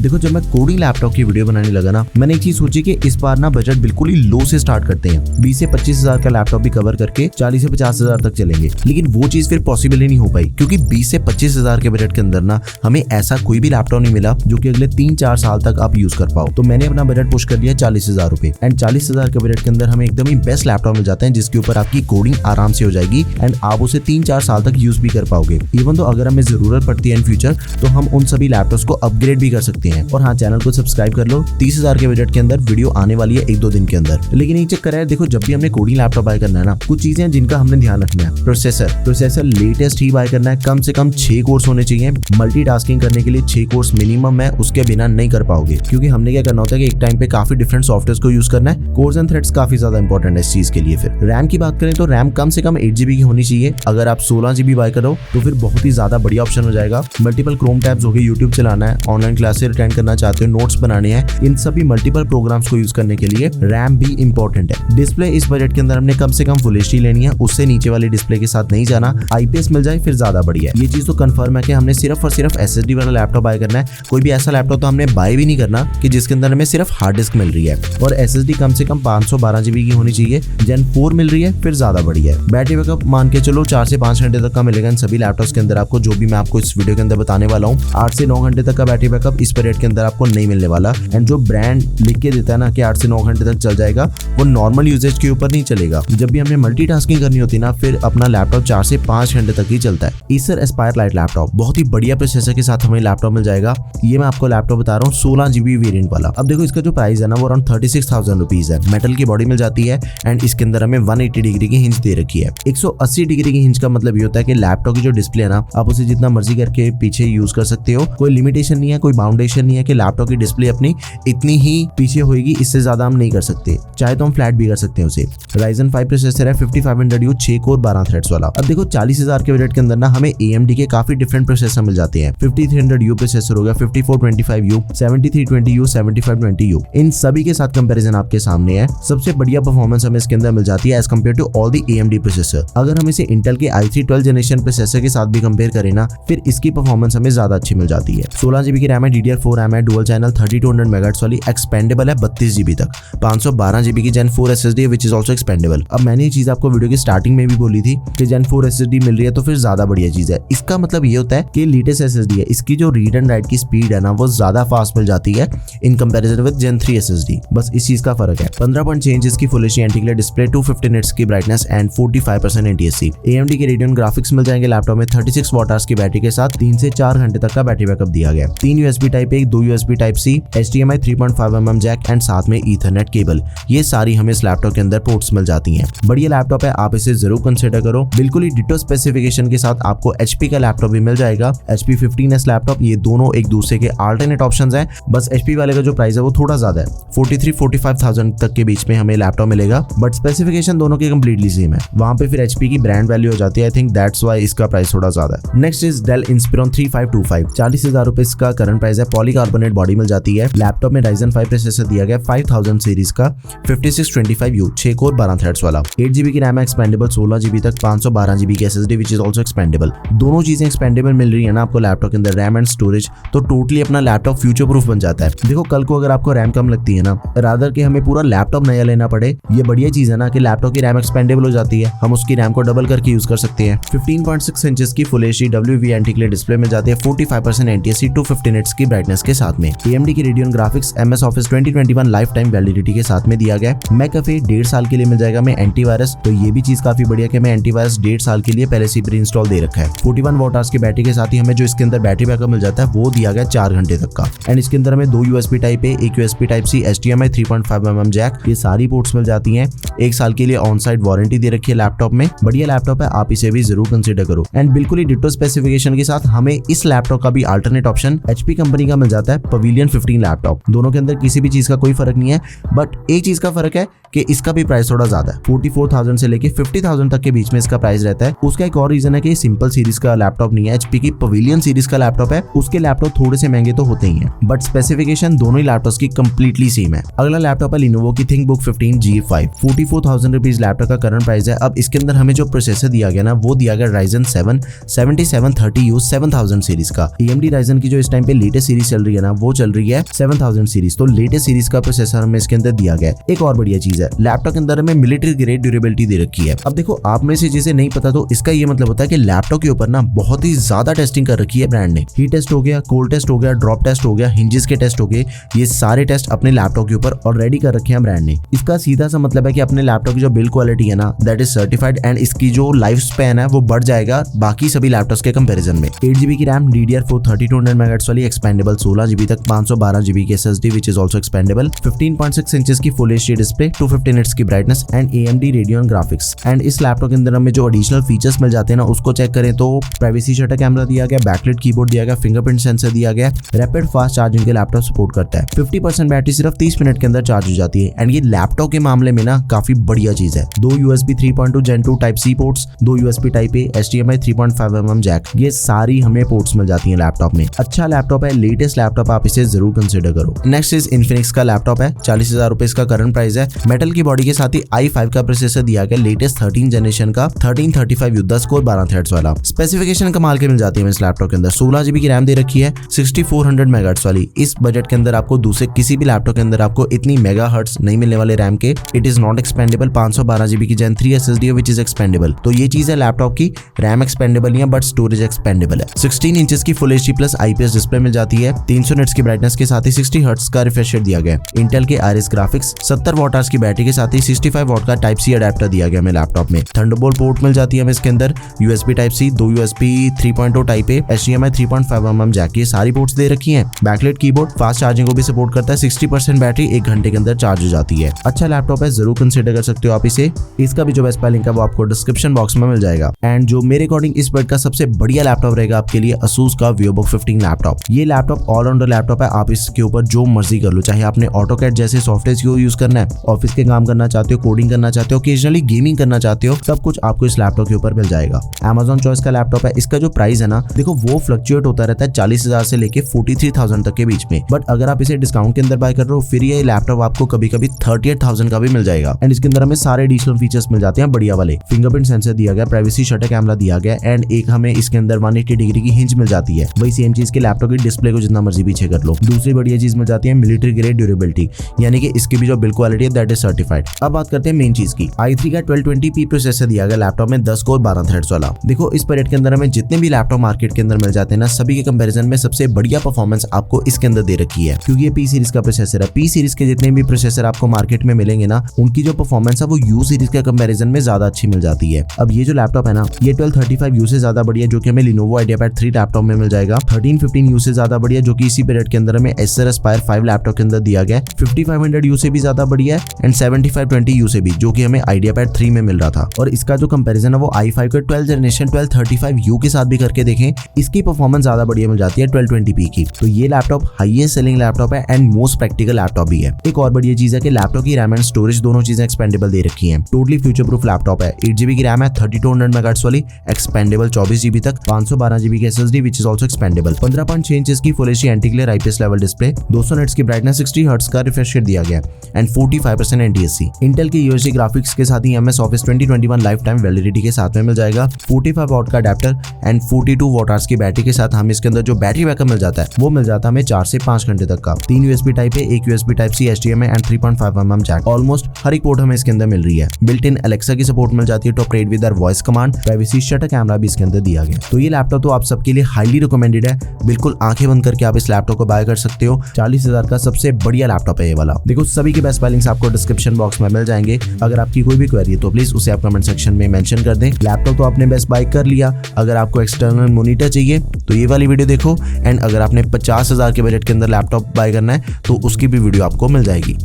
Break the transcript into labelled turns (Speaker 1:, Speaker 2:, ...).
Speaker 1: देखो जब मैं कोडिंग लैपटॉप की वीडियो बनाने लगा ना, मैंने एक चीज सोची कि इस बार ना बजट बिल्कुल ही लो से स्टार्ट करते हैं। 20 से 25 हजार का लैपटॉप भी कवर करके 40 से 50 हजार तक चलेंगे। लेकिन वो चीज फिर पॉसिबल ही नहीं हो पाई, क्योंकि 20 से 25 हजार के बजट के अंदर ना हमें ऐसा कोई भी लैपटॉप नहीं मिला जो कि अगले 3-4 साल तक आप यूज कर पाओ। तो मैंने अपना बजट पुश कर दिया 40,000 रुपए। एंड 40,000 के बजट के अंदर हमें एकदम ही बेस्ट लैपटॉप मिल जाता है, जिसके ऊपर आपकी कोडिंग आराम से हो जाएगी एंड आप उसे 3-4 साल तक यूज भी कर पाओगे। इवन तो अगर हमें जरूरत पड़ती है इन फ्यूचर तो हम उन सभी लैपटॉप्स को अपग्रेड भी कर सकते हैं। और हाँ, चैनल को सब्सक्राइब कर लो। 30,000 के बजट के अंदर वीडियो आने वाली है 1-2 दिन के अंदर। लेकिन एक चक्कर है, देखो जब भी हमने कोडिंग लैपटॉप बाय करना है ना, कुछ चीजें हैं जिनका हमने ध्यान रखना है। प्रोसेसर लेटेस्ट ही बाय करना है, कम से कम 6 कोर्स होने चाहिए। मल्टीटास्किंग करने के लिए 6 कोर्स मिनिमम है, उसके बिना नहीं कर पाओगे। क्योंकि हमने क्या करना होता है कि एक टाइम पे काफी डिफरेंट सॉफ्टवेयर को यूज करना है। कोर्स एंड थ्रेड्स काफी ज्यादा इंपॉर्टेंट है इस चीज के लिए। फिर रैम की बात करें तो रैम कम से कम 8 GB की होनी चाहिए। अगर आप 16 GB बाय करो तो फिर बहुत ही ज्यादा बढ़िया ऑप्शन हो जाएगा। मल्टीपल क्रोम टैब्स हो गए, यूट्यूब चलाना है, ऑनलाइन क्लासेस अटेंड करना चाहते हो, नोट्स बनाने हैं, इन सभी मल्टीपल प्रोग्राम्स को यूज करने के लिए रैम भी इंपॉर्टेंट है। डिस्प्ले इस बजट के अंदर हमने कम से कम फुल एचडी लेनी है, उससे नीचे वाले डिस्प्ले के साथ नहीं जाना। IPS मिल जाए फिर ज्यादा बढ़िया है। ये चीज तो कंफर्म है कि हमने सिर्फ और सिर्फ SSD वाला लैपटॉप बाय करना है। कोई भी ऐसा लैपटॉप तो हमने बाय भी नहीं करना कि जिसके अंदर हमें सिर्फ हार्ड डिस्क मिल रही है। और SSD कम से कम 512 GB की होनी चाहिए। Gen 4 मिल रही है फिर ज्यादा बढ़िया है। बैटरी बैकअप मान के चलो 4 से 5 घंटे तक का मिलेगा इन सभी लैपटॉप्स के अंदर आपको, जो भी मैं आपको इस वीडियो के अंदर बताने वाला हूँ। 8 से 9 घंटे तक का बैटरी बैकअप इस रेट के अंदर आपको नहीं मिलने वाला। एंड जो ब्रांड लिख के देता है ना कि 8 से 9 घंटे तक चल जाएगा, वो नॉर्मल यूजेज के ऊपर नहीं चलेगा। जब भी हमें मल्टीटास्किंग करनी होती है ना, फिर अपना लैपटॉप 4 से 5 घंटे तक ही चलता है। Acer Aspire Lite लैपटॉप बहुत ही बढ़िया प्रोसेसर के साथ हमें लैपटॉप मिल जाएगा। ये मैं आपको लैपटॉप बता रहा हूँ 16 GB वेरिएंट वाला। अब देखो इसका जो प्राइस है ना वो अराउंड 36,000 रुपीज है। मेटल की बॉडी मिल जाती है एंड इसके अंदर हमें 180 डिग्री की हिंज दे रखी है। 180 डिग्री की हिंज का मतलब ये होता है कि लैपटॉप की जो डिस्प्ले है ना, आप उसे जितना मर्जी करके पीछे यूज कर सकते हो। कोई लिमिटेशन नहीं है, कोई बाउंडेशन नहीं है कि लैपटॉप की डिस्प्ले अपनी इतनी ही पीछे होगी, इससे ज्यादा हम नहीं कर सकते। चाहे तो हम फ्लैट भी कर सकते हैं उसे। Ryzen 5 प्रोसेसर है 5500U 6 कोर 12 थ्रेड्स वाला। अब देखो 40,000 के बजट के अंदर ना हमें AMD के काफी डिफरेंट प्रोसेसर मिल जाते हैं। 5300U प्रोसेसर हो गया, 5425U, 7320U, 7520U, इन सभी के साथ कंपैरिजन आपके सामने है। सबसे बढ़िया परफॉर्मेंस हमें इसके अंदर मिल जाती है as compare to all the AMD processor. अगर हम इसे इंटेल के i3 12th जनरेशन प्रोसेसर के साथ भी कंपेयर करें ना, फिर इसकी परफॉर्मेंस हमें ज्यादा अच्छी मिल जाती है। 16 GB की रैम है, DDR4 रैम है, डुअल चैनल 3200 MHz वाली, एक्सपेंडेबल है 32 GB तक। 512 GB की Gen 4 SSD है विच इज ऑल्सो एक्सपेंडेबल। अब मैंने ये चीज आपको वीडियो की स्टार्टिंग में भी बोली थी कि Gen 4 SSD मिल रही है तो फिर ज्यादा बढ़िया चीज है। इसका मतलब ये होता है कि लेटेस्ट SSD है, इसकी जो रीड एंड राइट की स्पीड है ना वो ज्यादा फास्ट मिल जाती है in comparison with Gen 3 SSD। बस इस चीज का फर्क है। 15 पॉइंट चेंज इसकी full HD anti glare display, 250 nits की ब्राइटनेस एंड 45% NTSC। AMD के Radeon ग्राफिक्स मिल जाएंगे लैपटॉप में 36 Wh की बैटरी के साथ। 3 से 4 घंटे तक का बैटरी बैकअप दिया गया। 3 USB Type A, 2 USB Type-C, HDMI 3.5mm jack and साथ में Ethernet केबल। ये सारी हमें इस लैपटॉप के अंदर पोर्ट्स मिल जाती हैं। बढ़िया लैपटॉप है, आप इसे जरूर कंसिडर करो। बिल्कुल ही डिटो स्पेसिफिकेशन के साथ आपको HP का लैपटॉप भी मिल जाएगा। HP 15s लैपटॉप, ये दोनों एक दूसरे के अल्टरनेट ऑप्शंस हैं। बस HP वाले का जो प्राइस है वो थोड़ा ज्यादा है, 43-45,000 तक के बीच में हमें लैपटॉप मिलेगा, बट स्पेसिफिकेशन दोनों के कंप्लीटली सेम है। वहां पे फिर HP की ब्रांड वैल्यू हो जाती है। आई थिंक दैट्स व्हाई इसका प्राइस थोड़ा ज्यादा है। नेक्स्ट इज Dell Inspiron 3525, 40,000 रुपए इसका करंट प्राइस है। पॉलीकार्बोनेट बॉडी मिल जाती है। लैपटॉप में Ryzen 5 प्रोसेसर दिया गया 5000 सीरीज का, 5625U 6 कोर 12 थ्रेड्स वाला। 8 GB की रैम है, एक्सपेंडेबल 16 GB तक, 512 GB की SSD which is also expendable. दोनों चीजें एक्सपेंडेबल मिल रही है ना आपको लैपटॉप के अंदर, रैम एंड स्टोरेज, तो टोटली अपना लैपटॉप फ्यूचर प्रूफ बन जाता है। देखो कल को अगर आपको रैम कम लगती है ना, रादर कि हमें पूरा लैपटॉप नया लेना पड़े, ये बढ़िया चीज है ना कि लैपटॉप की रैम एक्सपेंडेबल हो जाती है, हम उसकी रैम को डबल करके यूज कर सकते हैं। 15.6 इंचेस की full HD WV anti glare display मिल जाती है, 45% NTSC, 250 निट्स की ब्राइटनेस के साथ में। AMD की Radeon graphics MS Office 2021 lifetime validity के साथ में दिया गया। McAfee 1.5 साल के लिए मिल जाएगा मैं एंटीवायरस, तो ये भी चीज काफी बढ़िया कि मैं एंटीवायरस 1.5 साल के लिए पहले से प्री इंस्टॉल दे रखा है। 41 Wh की बैटरी के साथ ही हमें जो इसके अंदर बैटरी बैकअप मिल जाता है वो दिया गया 4 घंटे तक का। एंड इसके अंदर हमें 2 USB Type A, 1 USB Type-C, HDMI 3.5mm jack, ये सारी पोर्ट्स मिल जाती हैं। 1 साल के लिए ऑन साइट वारंटी दे रखी है लैपटॉप में। बढ़िया लैपटॉप है, आप इसे भी जरूर कंसिडर करो। एंड बिल्कुल ही डिटो स्पेसिफिकेशन के साथ हमें इस लैपटॉप का भी अल्टरनेट ऑप्शन HP कंपनी का मिल जाता है, Pavilion 15 लैपटॉप। दोनों के अंदर किसी भी चीज का कोई फर्क नहीं है, बट एक चीज का फर्क है कि इसका भी प्राइस थोड़ा ज्यादा है। 44,000 से लेके 50,000 तक के बीच में इसका प्राइस रहता है। उसका एक और रीजन है कि सिंपल सीरीज का लैपटॉप नहीं है, HP की Pavilion सीरीज का लैपटॉप है। उसके लैपटॉप थोड़े से महंगे तो होते ही हैं, बट स्पेसिफिकेशन दोनों ही लैपटॉप्स की कंप्लीटली सेम है। अगला लैपटॉप है Lenovo की ThinkBook 15 G5, 44,000 रुपीज लैपटॉप का करंट प्राइस है। अब इसके अंदर हमें जो प्रोसेसर दिया गया ना वो दिया गया Ryzen 7 7730U 7000 सीरीज का। AMD Ryzen की जो इस टाइम पे लेटेस्ट सीरीज चल रही है ना वो चल रही है 7000 सीरीज। तो लेटेस्ट सीरीज का प्रोसेसर हमें इसके अंदर दिया गया है। एक और बढ़िया चीज है, लैपटॉप के अंदर हमें मिलिट्री ग्रेड ड्यूरेबिलिटी दे रखी है। अब देखो आप में से जिसे नहीं पता तो इसका ये मतलब होता है कि लैपटॉप के ऊपर ना बहुत ही ज्यादा टेस्टिंग कर रखी है ब्रांड ने। हीट टेस्ट हो गया, कोल्ड टेस्ट हो गया, ड्रॉप टेस्ट हो गया, हिंजेस के टेस्ट हो गए, ये सारे टेस्ट अपने लैपटॉप के ऊपर ऑलरेडी कर रखे हैं ब्रांड ने। इसका सीधा सा मतलब है कि अपने लैपटॉप की जो बिल्ड क्वालिटी है ना दैट इज सर्टिफाइड एंड इसकी जो लाइफ स्पैन है वो बढ़ जाएगा बाकी सभी लैपटॉप्स के कंपैरिजन में। 8GB की रैम, DDR4 3200 MHz वाली एक्सपेंडेबल, 16GB तक 512GB की SSD which is also expandable, 15.6 inches की फुल HD डिस्प्ले, 250 निट्स की brightness and AMD Radeon graphics. And इस लैपटॉप के अंदर हमें जो एडिशनल फीचर्स मिल जाते हैं ना उसको चेक करें तो प्राइवेसी शटर कैमरा दिया गया, बैकलाइट कीबोर्ड दिया गया, फिंगरप्रिंट सेंसर दिया गया, रैपिड फास्ट चार्जिंग के लैपटॉप सपोर्ट करता है। 50% बैटरी सिर्फ 30 मिनट के अंदर चार्ज हो जाती है। एंड ये लैपटॉप के मामले में ना काफी बढ़िया चीज है। 2 USB 3.2 Gen 2 type C ports, 2 USB type A, HDMI 3.5mm jack, ये सारी हमें पोर्ट्स मिल जाती हैं लैपटॉप में। अच्छा लैपटॉप है, लेटेस्ट लैपटॉप, आप इसे जरूर कंसिडर करो। नेक्स्ट इज इन्फिनिक्स का लैपटॉप है, 40,000 रुपए इसका करंट प्राइस है। मेटल की बॉडी के साथ ही i5 का प्रोसेसर दिया गया, लेटेस्ट 13 जनरेशन का 1335U द स्कोर 12 थ्रेड्स वाला। स्पेसिफिकेशन कमाल के मिल जाती है इस लैपटॉप के अंदर। 16GB की रैम दे रखी है, 6400 MHz वाली। इस बजट के अंदर आपको दूसरे किसी भी लैपटॉप के अंदर आपको इतनी मेगाहर्ट्ज नहीं मिलने वाले रैम के। It is not expendable. 512GB की Gen 3 SSD which is expandable. तो ये चीज है लैपटॉप की, रैम एक्सपेंडेबल नहीं है बट स्टोरेज एक्सपेंडेबल है। 16 इंचेस की full HD plus IPS display मिल जाती है, 300 निट्स की ब्राइटनेस के साथ ही 60 हर्ट्ज का रिफ्रेश रेट दिया गया है। इंटेल के Iris ग्राफिक्स, 70 वॉट की बैटरी के साथ ही 65 वॉट का टाइप C अडेप्टर दिया गया हमें लैपटॉप में। थंडरबोल्ट पोर्ट मिल जाती है हमें इसके अंदर, USB type C, 2 USB 3.2 type A, HDMI 3.5mm jack, ये सारी पोर्ट्स दे रखी हैं। बैकलाइट कीबोर्ड, फास्ट चार्जिंग को भी सपोर्ट करता है। 60% बैटरी 1 घंटे के अंदर चार्ज हो जाती है। अच्छा लैपटॉप है, जरूर कंसिडर कर सकते हो आप इसे। इसका भी जो बेस्ट लिंक है वो आपको डिस्क्रिप्शन बॉक्स में मिल जाएगा। एंड जो मेरे अकॉर्डिंग इस बजट का सबसे बढ़िया लैपटॉप रहेगा आपके लिए Asus का VivoBook 15 लैपटॉप। ये लैपटॉप ऑलराउंडर लैपटॉप है, आप इसके ऊपर जो मर्जी कर लो, चाहे आपने AutoCAD जैसे सॉफ्टवेयर को यूज करना है, ऑफिस के काम करना चाहते हो, कोडिंग करना चाहते हो, ओकेजनली गेमिंग करना चाहते हो, सब कुछ आपको इस लैपटॉप के ऊपर मिल जाएगा। Amazon चॉइस का लैपटॉप है। इसका जो प्राइस है ना देखो वो फ्लक्चुएट होता रहता है 40,000 से लेके 43,000 तक के बीच में। बट अगर आप इसे डिस्काउंट के अंदर बाय कर रहे हो फिर ये लैपटॉप आपको कभी कभी 38,000 का भी मिल जाएगा। एंड इसके अंदर हमें सारे एडिशनल फीचर्स मिल जाते हैं बढ़िया वाले। फिंगरप्रिंट सेंसर दिया गया, प्राइवेसी शटर कैमरा दिया गया एंड एक हमें इसके अंदर 180 डिग्री की हिंज मिल जाती है। वही सेम चीज के लैपटॉप की डिस्प्ले को जितना मर्जी पीछे कर लो। दूसरी बढ़िया चीज मिल जाती है मिलिट्री ग्रेड ड्यूरेबिलिटी, यानी कि इसकी भी जो बिल्ड क्वालिटी है दैट इज सर्टिफाइड। अब बात करते हैं मेन चीज की। i3 का 1220p प्रोसेसर दिया गया लैपटॉप में, 10 कोर 12 थ्रेड्स वाला। देखो इस बजट के अंदर हमें जितने भी लैपटॉप मार्केट के अंदर मिल जाते हैं ना सभी के कंपैरिजन में सबसे बढ़िया परफॉर्मेंस आपको इसके अंदर दे रखी है, क्योंकि ये P सीरीज का प्रोसेसर है। P सीरीज के जितने भी प्रोसेसर आपको मार्केट में मिलेंगे ना उनकी जो परफॉर्मेंस है वो U सीरीज के कंपैरिजन में ज्यादा अच्छी मिल जाती है। अब ये जो लैपटॉप है ना ये 1235U से ज्यादा बढ़िया जो कि हमें Lenovo IdeaPad 3 लैपटॉप में मिल जाएगा। 1315U से ज्यादा बढ़िया जो कि इसी पीरियड के अंदर हमें Acer Aspire 5 लैपटॉप के अंदर दिया गया। 5500U से भी ज्यादा बढ़िया है एंड 7520U से भी जो कि हमें IdeaPad 3 में मिल रहा था। और इसका जो कंपैरिजन है वो i5 के 12 जनरेशन 1235U के साथ भी करके देखें, इसकी परफॉर्मेंस ज्यादा बढ़िया मिल जाती है 1220p की। तो ये लैपटॉप हाईएस्ट सेलिंग लैपटॉप है एंड मोस्ट प्रैक्टिकल लैपटॉप भी है। एक और बढ़िया चीज है कि लैपटॉप की रैम एंड स्टोरेज दोनों चीजें एक्सपेंडेबल दे रखी हैं। टोटली फ्यूचर प्रूफ लैपटॉप है। 8GB की रैम है, 3200 MHz वाली, एक्सपेंडेबल 24GB तक, 512GB की SSD which is also expandable, 15.6 inches की full HD anti glare IPS level display, 200 nits की ब्राइटनेस, 60 हर्ट्ज का रिफ्रेश रेट दिया गया एंड 45% NTSC। इंटेल के UHD ग्राफिक्स के साथ ही MS Office 2021 lifetime validity के साथ में मिल जाएगा। 45 वॉट का अडेप्टर एंड 42 वॉट की बैटरी के साथ हमें इसके अंदर जो बैटरी बैकअप मिल जाता है वो मिल जाता है हमें 4 से 5 घंटे तक का। 3 USB type A, 1 USB type C, HDMI and 3.5mm jack. Almost हर एक पोर्ट हमें इसके अंदर मिल रही है। बिल्ट इन Alexa की सपोर्ट मिल जाती है to operate with voice command. Privacy shutter camera भी इसके अंदर दिया गया। तो ये लैपटॉप तो आप सबके लिए हाईली रिकमेंडेड है। बिल्कुल आंखें बंद करके आप इस लैपटॉप को बाय कर सकते हो। 40,000 का सबसे बढ़िया लैपटॉप है ये वाला। देखो सभी के बेस्ट बाय लिंक्स आपको डिस्क्रिप्शन बॉक्स में मिल जाएंगे। अगर आपकी कोई भी क्वेरी है तो प्लीज उसे आप कमेंट सेक्शन में मेंशन कर दें। लैपटॉप तो आपने बेस्ट बाय कर लिया। अगर आपको एक्सटर्नल मॉनिटर चाहिए तो ये वाली वीडियो देखो एंड अगर आपने 50,000 के बजट के अंदर लैपटॉप बाय करना है तो उसकी भी वीडियो आपको मिल जाएगी।